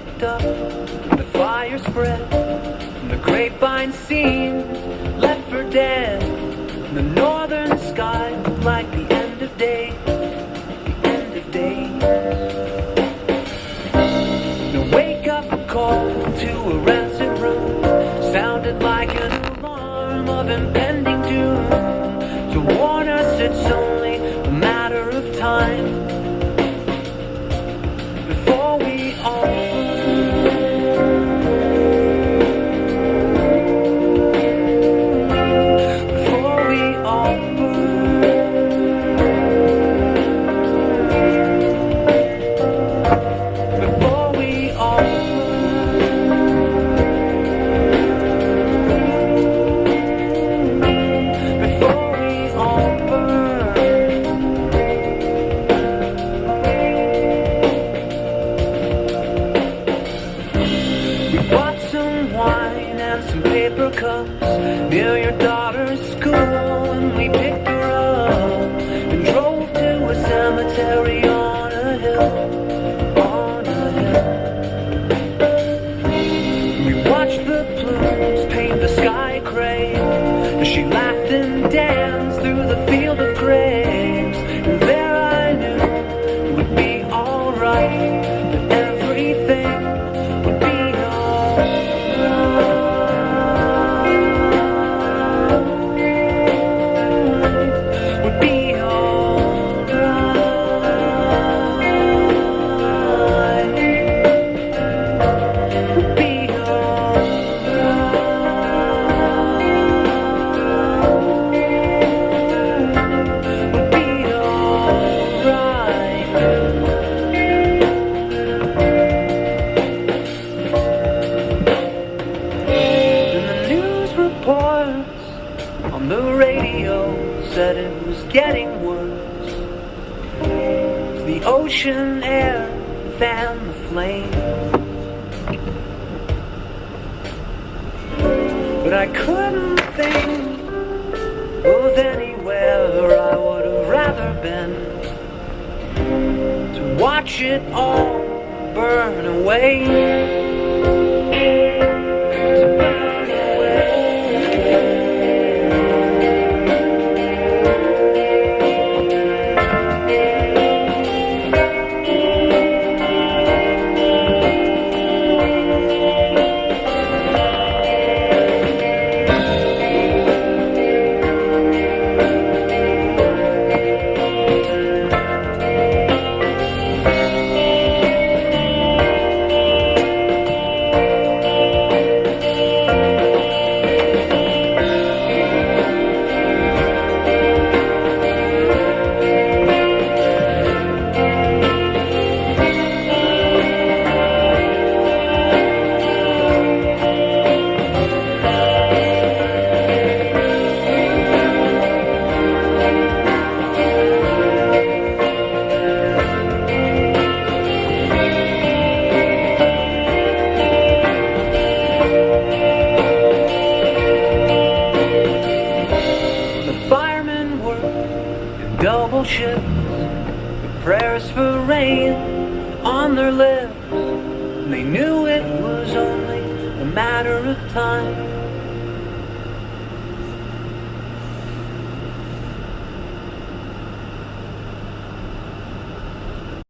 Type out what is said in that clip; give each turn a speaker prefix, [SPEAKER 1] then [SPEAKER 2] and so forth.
[SPEAKER 1] picked up, the fire spread, and the grapevine seemed left for dead. And the northern sky looked like the end of day, the end of days. The wake-up call to a rented room sounded like an alarm of impending doom, to warn us it's only a matter of time before we all paper cups near your daughter's school, and we picked her up and drove to a cemetery on a hill, on a hill. We watched the plumes paint the sky gray as she laughed and danced through the field of graves, and there I knew it would be alright, that everything would be on the radio said it was getting worse, as the ocean air fanned the flame. But I couldn't think of anywhere I would have rather been to watch it all burn away. Double shifts with prayers for rain on their lips, and they knew it was only a matter of time